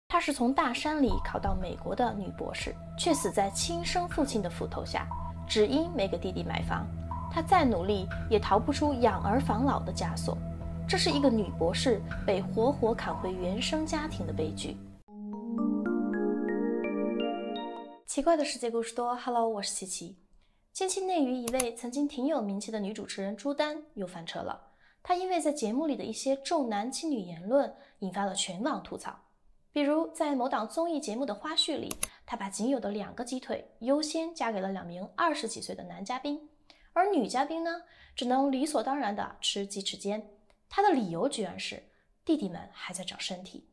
她是从大山里考到美国的女博士，却死在亲生父亲的斧头下，只因没给弟弟买房。她再努力也逃不出养儿防老的枷锁。这是一个女博士被活活砍回原生家庭的悲剧。奇怪的世界故事多 ，Hello， 我是琪琪。近期内娱一位曾经挺有名气的女主持人朱丹又翻车了。她因为在节目里的一些重男轻女言论，引发了全网吐槽。比如在某档综艺节目的花絮里，她把仅有的2个鸡腿优先嫁给了2名20几岁的男嘉宾，而女嘉宾呢，只能理所当然地吃鸡翅尖。她的理由居然是弟弟们还在长身体。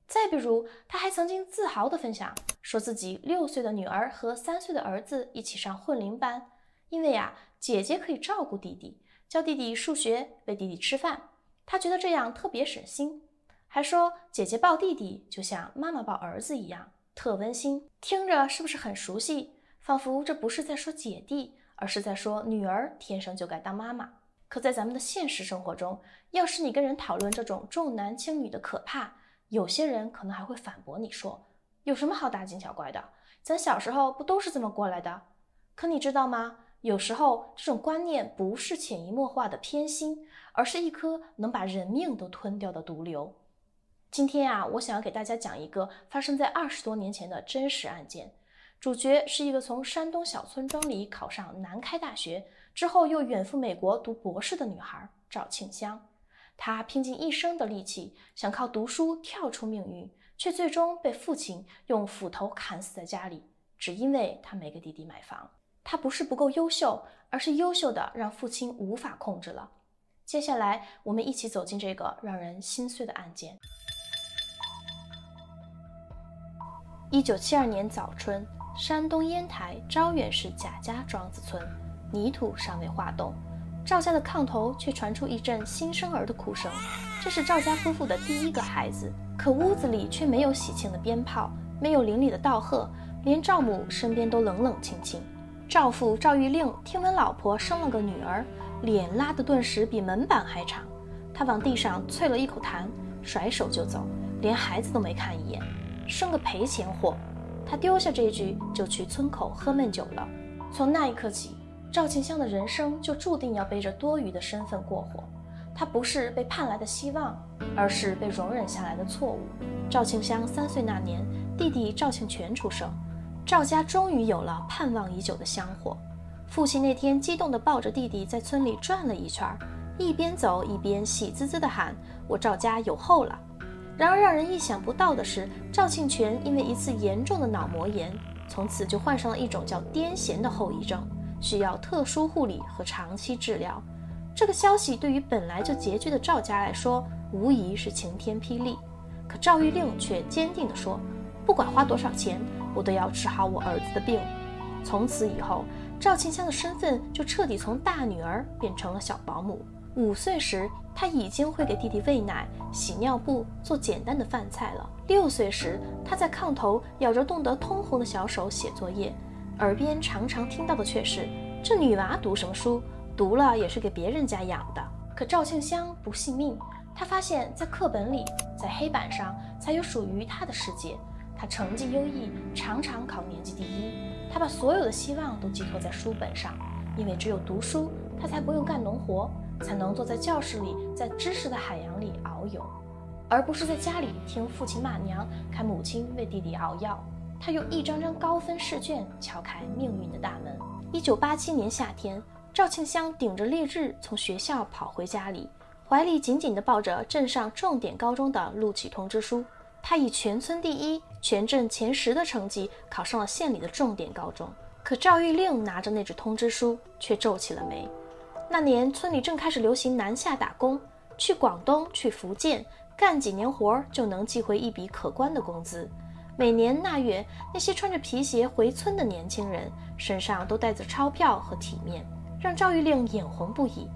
再比如，她还曾经自豪地分享，说自己6岁的女儿和3岁的儿子一起上混龄班，因为姐姐可以照顾弟弟，教弟弟数学，喂弟弟吃饭，她觉得这样特别省心。还说姐姐抱弟弟就像妈妈抱儿子一样，特温馨。听着是不是很熟悉？仿佛这不是在说姐弟，而是在说女儿天生就该当妈妈。可在咱们的现实生活中，要是你跟人讨论这种重男轻女的可怕，有些人可能还会反驳你说，有什么好大惊小怪的，咱小时候不都是这么过来的？可你知道吗？有时候这种观念不是潜移默化的偏心，而是一颗能把人命都吞掉的毒瘤。今天我想要给大家讲一个发生在20多年前的真实案件。主角是一个从山东小村庄里考上南开大学，之后又远赴美国读博士的女孩赵庆香。她拼尽一生的力气，想靠读书跳出命运，却最终被父亲用斧头砍死在家里，只因为她没给弟弟买房。她不是不够优秀，而是优秀的让父亲无法控制了。接下来我们一起走进这个让人心碎的案件。1972年早春，山东烟台招远市贾家庄子村，泥土尚未化冻，赵家的炕头却传出一阵新生儿的哭声。这是赵家夫妇的第1个孩子，可屋子里却没有喜庆的鞭炮，没有邻里的道贺，连赵母身边都冷冷清清。赵父赵玉令听闻老婆生了个女儿，脸拉得顿时比门板还长。他往地上啐了一口痰，甩手就走，连孩子都没看一眼。生个赔钱货，他丢下这句就去村口喝闷酒了。从那一刻起，赵庆香的人生就注定要背着多余的身份过活。他不是被盼来的希望，而是被容忍下来的错误。赵庆香3岁那年，弟弟赵庆全出生，赵家终于有了盼望已久的香火。父亲那天激动地抱着弟弟在村里转了一圈，一边走一边喜滋滋地喊：“我赵家有后了。”然而让人意想不到的是，赵庆全因为一次严重的脑膜炎，从此就患上了一种叫癫痫的后遗症，需要特殊护理和长期治疗。这个消息对于本来就拮据的赵家来说，无疑是晴天霹雳。可赵玉令却坚定地说，不管花多少钱，我都要治好我儿子的病。从此以后，赵庆香的身份就彻底从大女儿变成了小保姆。5岁时，她已经会给弟弟喂奶、洗尿布、做简单的饭菜了。6岁时，她在炕头咬着冻得通红的小手写作业，耳边常常听到的却是：“这女娃读什么书？读了也是给别人家养的。”可赵庆香不信命，她发现在课本里，在黑板上才有属于她的世界。她成绩优异，常常考年级第1。她把所有的希望都寄托在书本上，因为只有读书，她才不用干农活，才能坐在教室里，在知识的海洋里遨游，而不是在家里听父亲骂娘，看母亲为弟弟熬药。他用一张张高分试卷敲开命运的大门。1987年夏天，赵庆香顶着烈日从学校跑回家里，怀里紧紧地抱着镇上重点高中的录取通知书。他以全村第1、全镇前10的成绩考上了县里的重点高中。可赵玉令拿着那纸通知书，却皱起了眉。那年村里正开始流行南下打工，去广东、去福建干几年活就能寄回一笔可观的工资。每年腊月，那些穿着皮鞋回村的年轻人身上都带着钞票和体面，让赵玉令眼红不已。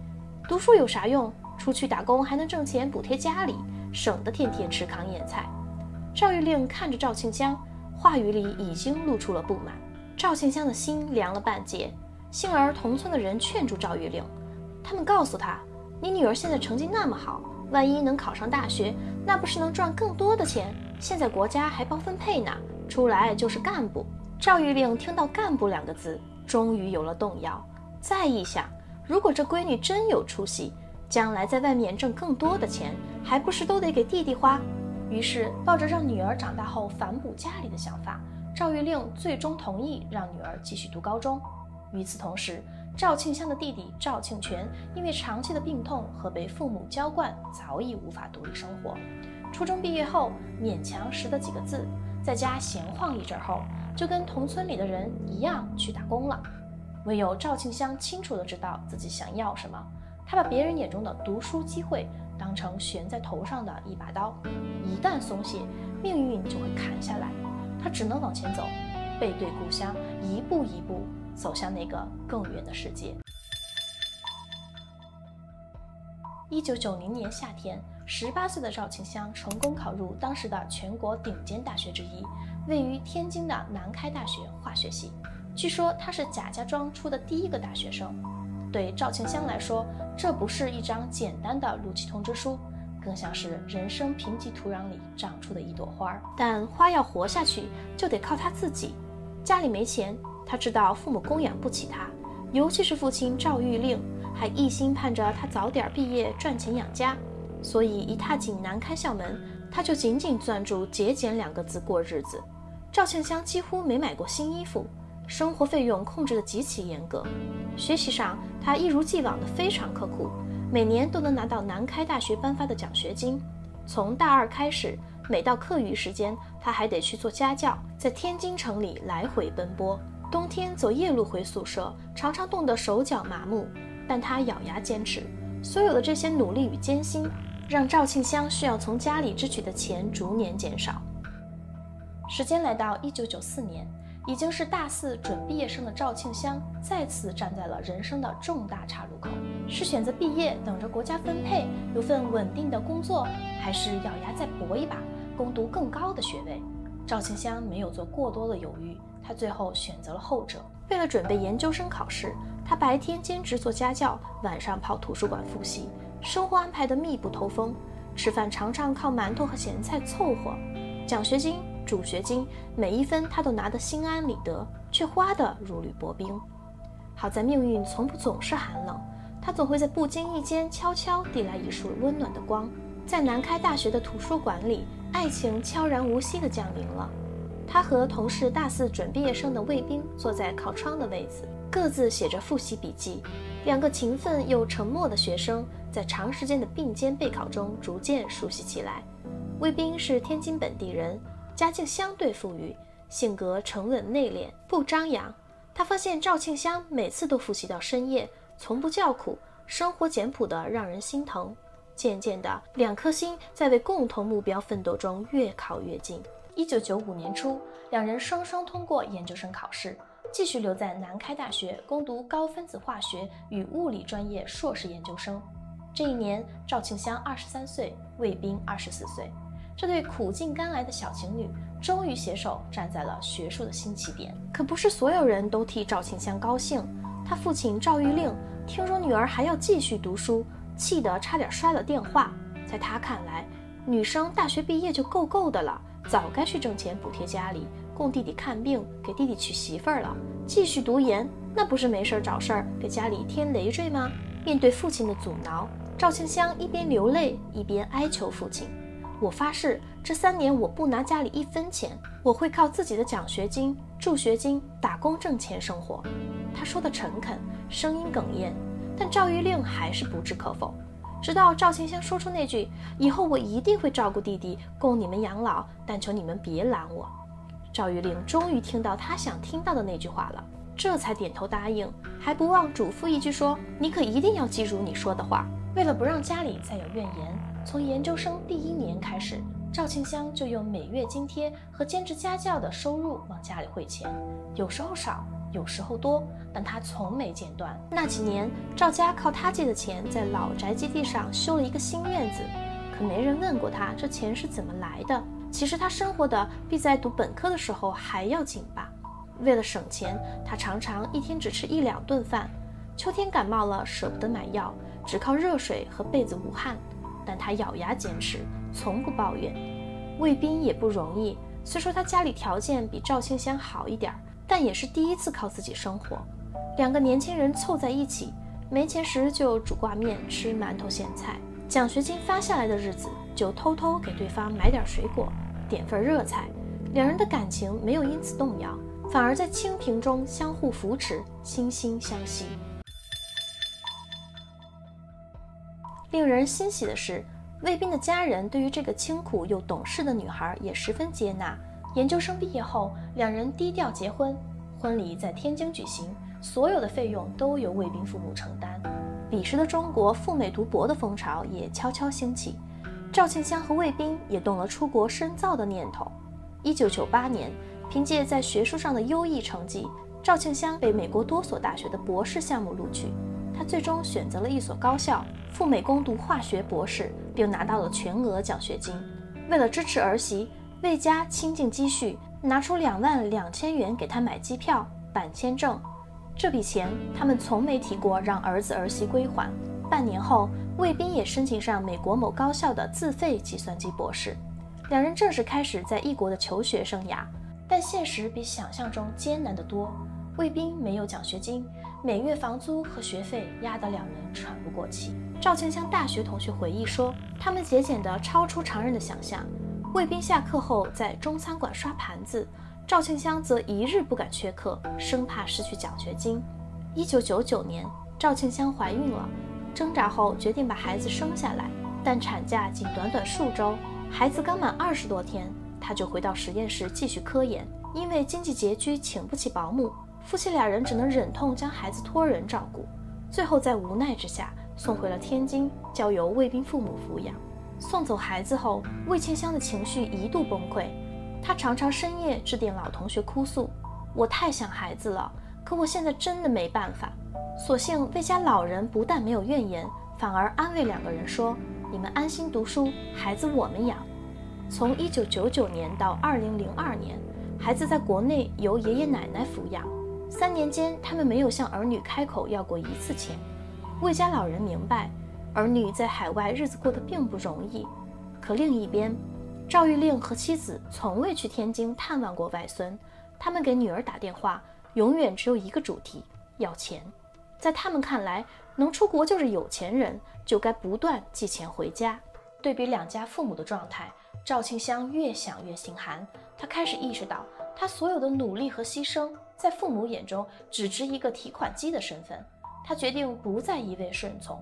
读书有啥用？出去打工还能挣钱补贴家里，省得天天吃糠咽菜。赵玉令看着赵庆香，话语里已经露出了不满。赵庆香的心凉了半截，幸而同村的人劝住赵玉令，他们告诉他，你女儿现在成绩那么好，万一能考上大学，那不是能赚更多的钱？现在国家还包分配呢，出来就是干部。赵玉令听到干部2个字，终于有了动摇。再一想，如果这闺女真有出息，将来在外面挣更多的钱，还不是都得给弟弟花？于是抱着让女儿长大后反哺家里的想法，赵玉令最终同意让女儿继续读高中。与此同时，赵庆香的弟弟赵庆全因为长期的病痛和被父母娇惯，早已无法独立生活。初中毕业后，勉强识得几个字，在家闲晃一阵后，就跟同村里的人一样去打工了。唯有赵庆香清楚地知道自己想要什么，他把别人眼中的读书机会当成悬在头上的一把刀，一旦松懈，命运就会砍下来。他只能往前走，背对故乡，一步一步走向那个更远的世界。1990年夏天，18岁的赵庆香成功考入当时的全国顶尖大学之一，位于天津的南开大学化学系。据说他是贾家庄出的第一个大学生。对赵庆香来说，这不是一张简单的录取通知书，更像是人生贫瘠土壤里长出的一朵花。但花要活下去，就得靠他自己。家里没钱，他知道父母供养不起他，尤其是父亲赵玉令，还一心盼着他早点毕业赚钱养家。所以一踏进南开校门，他就紧紧攥住节俭2个字过日子。赵庆香几乎没买过新衣服，生活费用控制得极其严格。学习上，他一如既往的非常刻苦，每年都能拿到南开大学颁发的奖学金。从大2开始，每到课余时间，他还得去做家教，在天津城里来回奔波。冬天走夜路回宿舍，常常冻得手脚麻木，但他咬牙坚持。所有的这些努力与艰辛，让赵庆香需要从家里支取的钱逐年减少。时间来到1994年，已经是大4准毕业生的赵庆香再次站在了人生的重大岔路口，是选择毕业等着国家分配有份稳定的工作，还是咬牙再搏一把攻读更高的学位？赵庆香没有做过多的犹豫，她最后选择了后者。为了准备研究生考试，她白天兼职做家教，晚上跑图书馆复习，生活安排得密不透风，吃饭常常靠馒头和咸菜凑合。奖学金、助学金，每一分他都拿得心安理得，却花得如履薄冰。好在命运从不总是寒冷，他总会在不经意间悄悄递来一束温暖的光。在南开大学的图书馆里，爱情悄然无息地降临了。他和同是大4准毕业生的卫兵坐在靠窗的位子，各自写着复习笔记。2个勤奋又沉默的学生，在长时间的并肩备考中逐渐熟悉起来。卫兵是天津本地人，家境相对富裕，性格沉稳内敛，不张扬。他发现赵庆香每次都复习到深夜，从不叫苦，生活简朴的让人心疼。渐渐的，2颗心在为共同目标奋斗中越靠越近。1995年初，2人双双通过研究生考试，继续留在南开大学攻读高分子化学与物理专业硕士研究生。这一年，赵庆香23岁，卫兵24岁。这对苦尽甘来的小情侣终于携手站在了学术的新起点。可不是所有人都替赵庆香高兴，他父亲赵玉令听说女儿还要继续读书，气得差点摔了电话。在他看来，女生大学毕业就够够的了，早该去挣钱补贴家里，供弟弟看病，给弟弟娶媳妇儿了。继续读研，那不是没事找事儿，给家里添累赘吗？面对父亲的阻挠，赵庆香一边流泪一边哀求父亲：我发誓，这3年我不拿家里1分钱，我会靠自己的奖学金、助学金打工挣钱生活。他说的诚恳，声音哽咽，但赵玉令还是不置可否。直到赵庆香说出那句“以后我一定会照顾弟弟，供你们养老，但求你们别拦我”，赵玉令终于听到他想听到的那句话了，这才点头答应，还不忘嘱咐一句说：“你可一定要记住你说的话。”为了不让家里再有怨言，从研究生第1年开始，赵庆香就用每月津贴和兼职家教的收入往家里汇钱，有时候少，有时候多，但他从没间断。那几年，赵家靠他借的钱在老宅基地上修了一个新院子，可没人问过他这钱是怎么来的。其实他生活的比在读本科的时候还要紧吧。为了省钱，他常常一天只吃1-2顿饭。秋天感冒了，舍不得买药，只靠热水和被子捂汗。但他咬牙坚持，从不抱怨。卫兵也不容易，虽说他家里条件比赵庆香好一点，但也是第一次靠自己生活。两个年轻人凑在一起，没钱时就煮挂面吃馒头咸菜，奖学金发下来的日子就偷偷给对方买点水果，点份热菜。两人的感情没有因此动摇，反而在清贫中相互扶持，惺惺相惜。令人欣喜的是，卫兵的家人对于这个清苦又懂事的女孩也十分接纳。研究生毕业后，两人低调结婚，婚礼在天津举行，所有的费用都由卫兵父母承担。彼时的中国赴美读博的风潮也悄悄兴起，赵庆香和卫兵也动了出国深造的念头。1998年，凭借在学术上的优异成绩，赵庆香被美国多所大学的博士项目录取。他最终选择了一所高校，赴美攻读化学博士，并拿到了全额奖学金。为了支持儿媳，魏家倾尽积蓄，拿出22000元给他买机票、办签证。这笔钱他们从没提过让儿子儿媳归还。半年后，卫兵也申请上美国某高校的自费计算机博士。两人正式开始在异国的求学生涯，但现实比想象中艰难得多。卫兵没有奖学金，每月房租和学费压得两人喘不过气。赵庆香大学同学回忆说，他们节俭得超出常人的想象。卫兵下课后在中餐馆刷盘子，赵庆香则一日不敢缺课，生怕失去奖学金。1999年，赵庆香怀孕了，挣扎后决定把孩子生下来，但产假仅短短数周，孩子刚满20多天，她就回到实验室继续科研。因为经济拮据，请不起保姆，夫妻俩人只能忍痛将孩子托人照顾，最后在无奈之下送回了天津，交由卫兵父母抚养。送走孩子后，魏庆香的情绪一度崩溃，她常常深夜致电老同学哭诉：“我太想孩子了，可我现在真的没办法。”所幸魏家老人不但没有怨言，反而安慰两个人说：“你们安心读书，孩子我们养。”从1999年到2002年，孩子在国内由爷爷奶奶抚养。3年间，他们没有向儿女开口要过1次钱。魏家老人明白，儿女在海外日子过得并不容易。可另一边，赵玉令和妻子从未去天津探望过外孙，他们给女儿打电话，永远只有一个主题：要钱。在他们看来，能出国就是有钱人，就该不断寄钱回家。对比两家父母的状态，赵庆香越想越心寒。她开始意识到，她所有的努力和牺牲，在父母眼中只值一个提款机的身份。她决定不再一味顺从，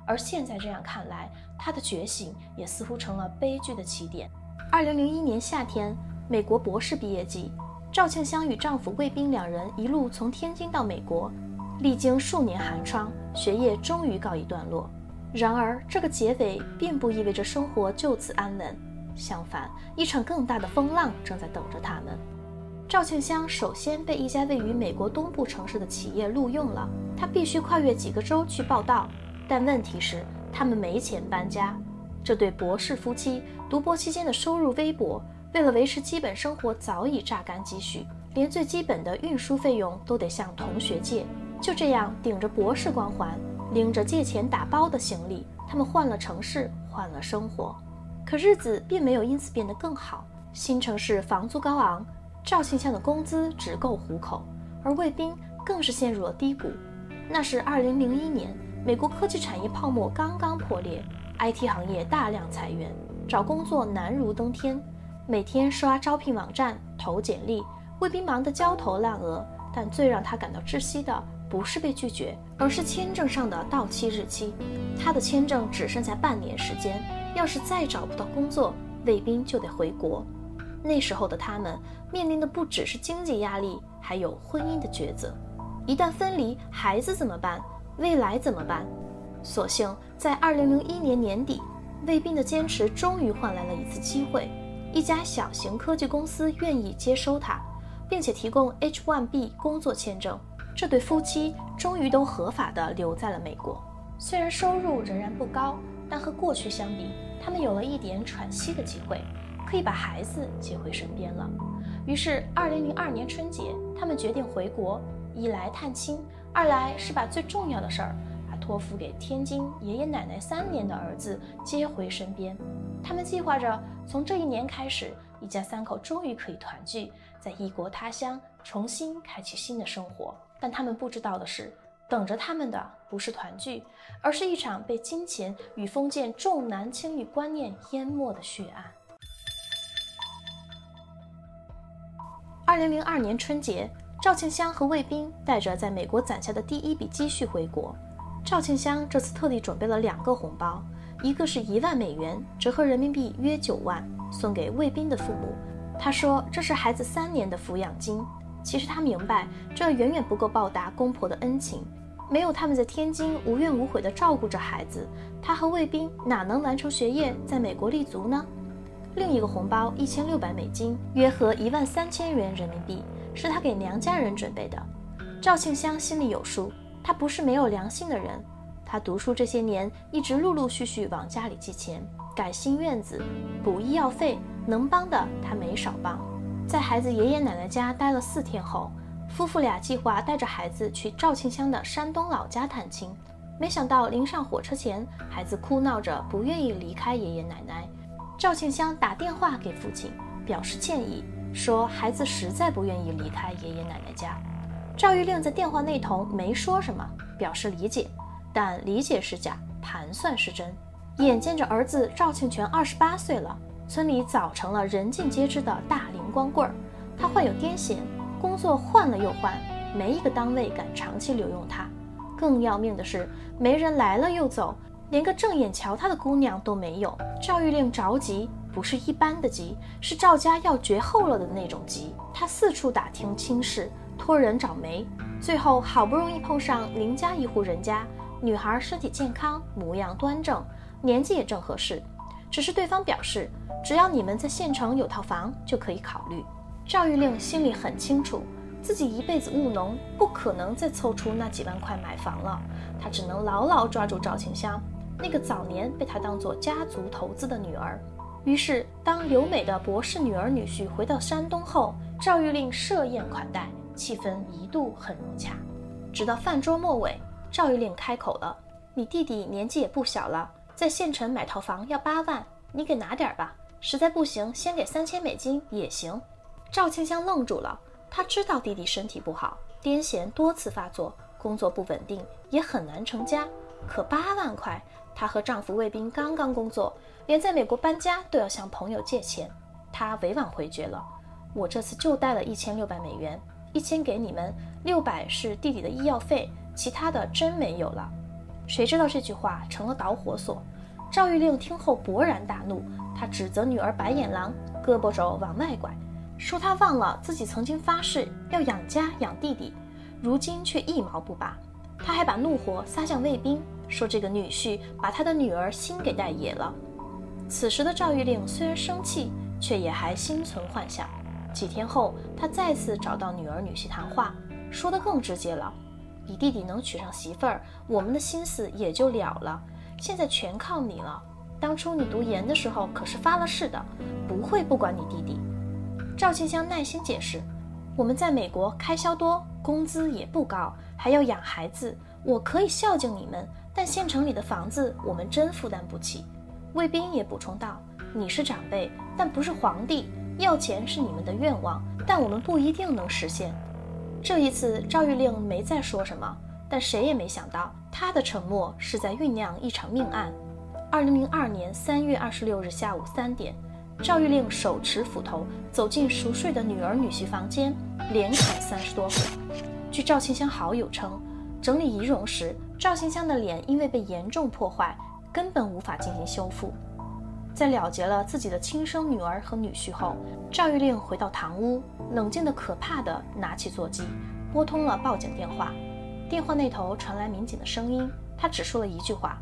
而现在这样看来，她的觉醒也似乎成了悲剧的起点。2001年夏天，美国博士毕业季，赵庆香与丈夫卫兵两人一路从天津到美国，历经数年寒窗，学业终于告一段落。然而，这个结尾并不意味着生活就此安稳，相反，一场更大的风浪正在等着他们。赵庆香首先被一家位于美国东部城市的企业录用了，她必须跨越几个州去报到，但问题是，他们没钱搬家。这对博士夫妻读博期间的收入微薄，为了维持基本生活早已榨干积蓄，连最基本的运输费用都得向同学借。就这样，顶着博士光环，拎着借钱打包的行李，他们换了城市，换了生活。可日子并没有因此变得更好，新城市房租高昂，赵庆香的工资只够糊口，而卫兵更是陷入了低谷。那是2001年，美国科技产业泡沫刚刚破裂， IT 行业大量裁员，找工作难如登天。每天刷招聘网站投简历，卫兵忙得焦头烂额，但最让他感到窒息的不是被拒绝，而是签证上的到期日期。他的签证只剩下半年时间，要是再找不到工作，卫兵就得回国。那时候的他们面临的不只是经济压力，还有婚姻的抉择。一旦分离，孩子怎么办？未来怎么办？所幸在2001年年底，卫兵的坚持终于换来了一次机会，一家小型科技公司愿意接收他，并且提供 H1B 工作签证。这对夫妻终于都合法地留在了美国。虽然收入仍然不高，但和过去相比，他们有了一点喘息的机会，可以把孩子接回身边了。于是2002年春节，他们决定回国，一来探亲，二来是把最重要的事儿，把托付给天津爷爷奶奶3年的儿子接回身边。他们计划着从这一年开始，一家3口终于可以团聚，在异国他乡重新开启新的生活。但他们不知道的是，等着他们的不是团聚，而是一场被金钱与封建重男轻女观念淹没的血案。2002年春节，赵庆香和卫兵带着在美国攒下的第一笔积蓄回国。赵庆香这次特地准备了2个红包，一个是1万美元，折合人民币约9万，送给卫兵的父母。他说这是孩子3年的抚养金。其实他明白，这远远不够报答公婆的恩情，没有他们在天津无怨无悔地照顾着孩子，他和卫兵哪能完成学业，在美国立足呢？另一个红包1600美金，约合13000元人民币，是他给娘家人准备的。赵庆香心里有数，他不是没有良心的人。他读书这些年，一直陆陆续续往家里寄钱，改新院子，补医药费，能帮的他没少帮。在孩子爷爷奶奶家待了4天后，夫妇俩计划带着孩子去赵庆香的山东老家探亲。没想到临上火车前，孩子哭闹着不愿意离开爷爷奶奶。赵庆香打电话给父亲，表示歉意，说孩子实在不愿意离开爷爷奶奶家。赵玉令在电话那头没说什么，表示理解，但理解是假，盘算是真。眼见着儿子赵庆全28岁了，村里早成了人尽皆知的大灵光棍儿。他患有癫痫，工作换了又换，没一个单位敢长期留用他。更要命的是，没人来了又走，连个正眼瞧他的姑娘都没有。赵玉令着急，不是一般的急，是赵家要绝后了的那种急。他四处打听亲事，托人找媒，最后好不容易碰上邻家一户人家，女孩身体健康，模样端正，年纪也正合适，只是对方表示只要你们在县城有套房就可以考虑。赵玉令心里很清楚，自己一辈子务农，不可能再凑出那几万块买房了，他只能牢牢抓住赵庆香，那个早年被他当作家族投资的女儿。于是当留美的博士女儿女婿回到山东后，赵玉令设宴款待，气氛一度很融洽。直到饭桌末尾，赵玉令开口了，你弟弟年纪也不小了，在县城买套房要8万，你给拿点吧，实在不行先给3000美金也行。赵庆香愣住了，他知道弟弟身体不好，癫痫多次发作，工作不稳定，也很难成家，可8万块，她和丈夫卫兵刚刚工作，连在美国搬家都要向朋友借钱。她委婉回绝了，我这次就带了1600美元，1000给你们，600是弟弟的医药费，其他的真没有了。谁知道这句话成了导火索，赵玉令听后勃然大怒，他指责女儿白眼狼，胳膊肘往外拐，说他忘了自己曾经发誓要养家养弟弟，如今却一毛不拔。他还把怒火撒向卫兵，说这个女婿把他的女儿心给带野了。此时的赵玉令虽然生气，却也还心存幻想。几天后，他再次找到女儿女婿谈话，说得更直接了，你弟弟能娶上媳妇儿，我们的心思也就了了，现在全靠你了。当初你读研的时候可是发了誓的，不会不管你弟弟。赵庆香耐心解释，我们在美国开销多，工资也不高，还要养孩子，我可以孝敬你们，但县城里的房子我们真负担不起。卫兵也补充道，你是长辈，但不是皇帝，要钱是你们的愿望，但我们不一定能实现。这一次赵玉令没再说什么，但谁也没想到他的沉默是在酝酿一场命案。2002年3月26日下午3点，赵玉令手持斧头走进熟睡的女儿女婿房间，连砍30多回。据赵庆香好友称，整理仪容时，赵庆香的脸因为被严重破坏，根本无法进行修复。在了结了自己的亲生女儿和女婿后，赵玉令回到堂屋，冷静得可怕地拿起座机，拨通了报警电话。电话那头传来民警的声音，他只说了一句话，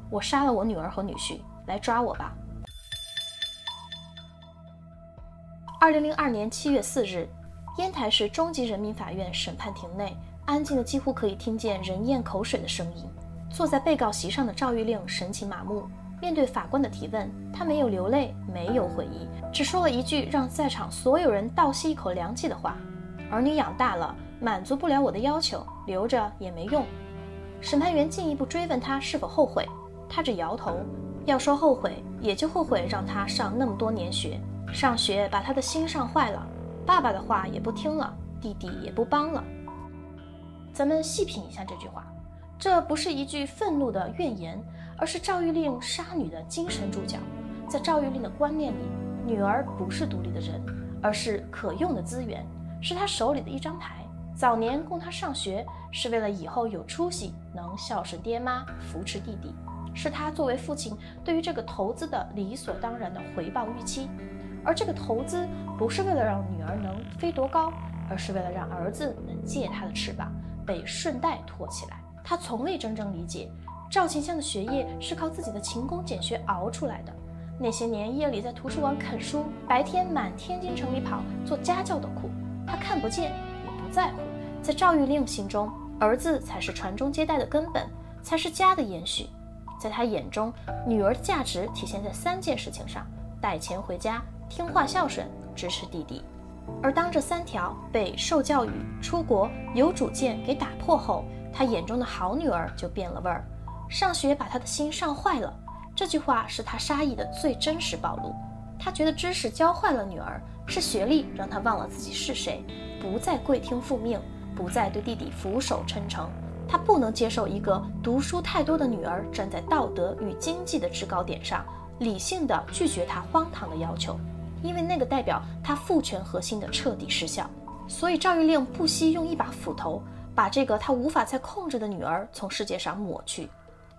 我杀了我女儿和女婿，来抓我吧。2002年7月4日，烟台市中级人民法院审判庭内，安静的几乎可以听见人咽口水的声音。坐在被告席上的赵玉令神情麻木，面对法官的提问，他没有流泪，没有悔意，只说了一句让在场所有人倒吸一口凉气的话，儿女养大了，满足不了我的要求，留着也没用。审判员进一步追问他是否后悔，他只摇头。要说后悔，也就后悔让他上那么多年学，上学把他的心上坏了，爸爸的话也不听了，弟弟也不帮了。咱们细品一下这句话，这不是一句愤怒的怨言，而是赵玉令杀女的精神注脚。在赵玉令的观念里，女儿不是独立的人，而是可用的资源，是他手里的一张牌。早年供他上学，是为了以后有出息，能孝顺爹妈，扶持弟弟，是他作为父亲对于这个投资的理所当然的回报预期。而这个投资不是为了让女儿能飞多高，而是为了让儿子能借他的翅膀被顺带托起来。他从未真正理解赵庆香的学业是靠自己的勤工俭学熬出来的。那些年夜里在图书馆啃书，白天满天津城里跑做家教的苦，他看不见也不在乎。在赵玉令心中，儿子才是传宗接代的根本，才是家的延续。在他眼中，女儿的价值体现在3件事情上：带钱回家，听话孝顺，支持弟弟。而当这3条被受教育、出国、有主见给打破后，他眼中的好女儿就变了味儿。上学把他的心上坏了，这句话是他杀意的最真实暴露。他觉得知识教坏了女儿，是学历让他忘了自己是谁，不再跪听父命，不再对弟弟俯首称臣。他不能接受一个读书太多的女儿站在道德与经济的制高点上，理性地拒绝他荒唐的要求，因为那个代表他父权核心的彻底失效。所以赵玉令不惜用一把斧头，把这个他无法再控制的女儿从世界上抹去。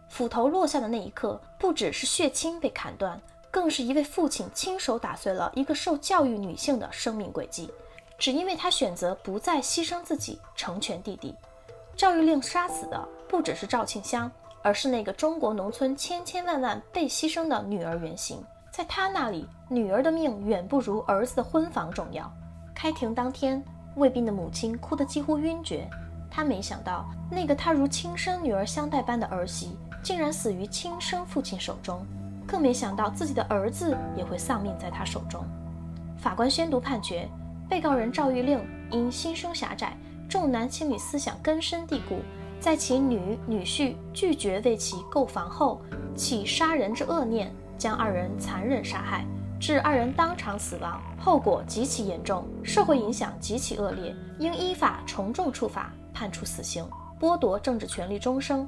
斧头落下的那一刻，不只是血亲被砍断，更是一位父亲亲手打碎了一个受教育女性的生命轨迹，只因为他选择不再牺牲自己成全弟弟。赵玉令杀死的不只是赵庆香，而是那个中国农村千千万万被牺牲的女儿原型。在他那里，女儿的命远不如儿子的婚房重要。开庭当天，卫兵的母亲哭得几乎晕厥。他没想到，那个他如亲生女儿相待般的儿媳，竟然死于亲生父亲手中，更没想到自己的儿子也会丧命在他手中。法官宣读判决，被告人赵玉令因心生狭窄，重男轻女思想根深蒂固，在其女婿拒绝为其购房后，起杀人之恶念，将2人残忍杀害，致2人当场死亡，后果极其严重，社会影响极其恶劣，应依法从重处罚，判处死刑，剥夺政治权利终生。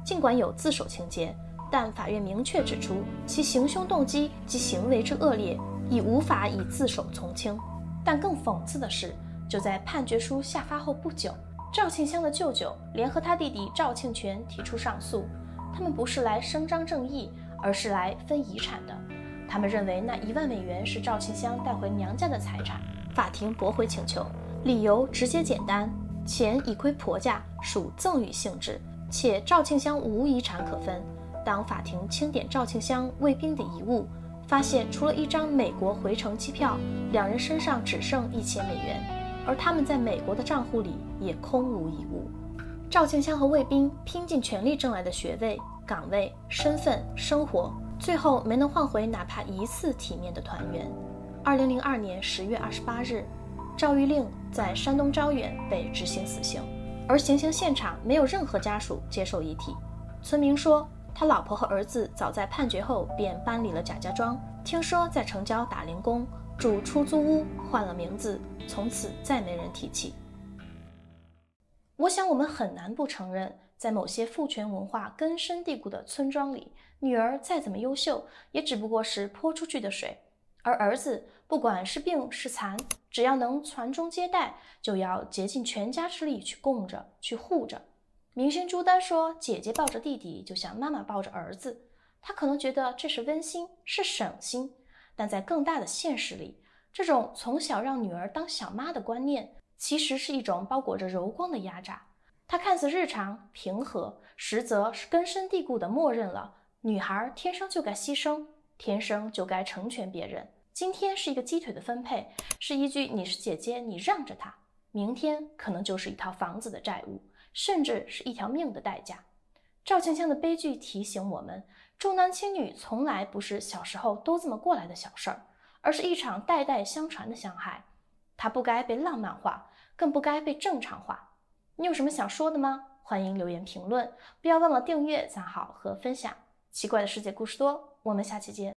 尽管有自首情节，但法院明确指出其行凶动机及行为之恶劣，已无法以自首从轻。但更讽刺的是，就在判决书下发后不久，赵庆香的舅舅联合他弟弟赵庆全提出上诉。他们不是来伸张正义，而是来分遗产的。他们认为那1万美元是赵庆香带回娘家的财产。法庭驳回请求，理由直接简单：钱已归婆家，属赠与性质，且赵庆香无遗产可分。当法庭清点赵庆香卫兵的遗物，发现除了一张美国回程机票，2人身上只剩1000美元，而他们在美国的账户里也空无一物。赵庆香和卫兵拼尽全力挣来的学位、岗位、身份、生活，最后没能换回哪怕一次体面的团圆。2002年10月28日，赵玉令在山东招远被执行死刑，而行刑现场没有任何家属接受遗体。村民说，他老婆和儿子早在判决后便搬离了贾家庄，听说在城郊打零工，住出租屋，换了名字，从此再没人提起。我想我们很难不承认，在某些父权文化根深蒂固的村庄里，女儿再怎么优秀，也只不过是泼出去的水，而儿子不管是病是残，只要能传宗接代，就要竭尽全家之力去供着，去护着。明星朱丹说，姐姐抱着弟弟就像妈妈抱着儿子，她可能觉得这是温馨，是省心，但在更大的现实里，这种从小让女儿当小妈的观念，其实是一种包裹着柔光的压榨。它看似日常平和，实则是根深蒂固地默认了女孩天生就该牺牲，天生就该成全别人。今天是一个鸡腿的分配，是一句你是姐姐你让着她，明天可能就是一套房子的债务，甚至是一条命的代价。赵庆香的悲剧提醒我们，重男轻女从来不是小时候都这么过来的小事儿，而是一场代代相传的伤害。它不该被浪漫化，更不该被正常化。你有什么想说的吗？欢迎留言评论，不要忘了订阅、赞好和分享。奇怪的世界故事多，我们下期见。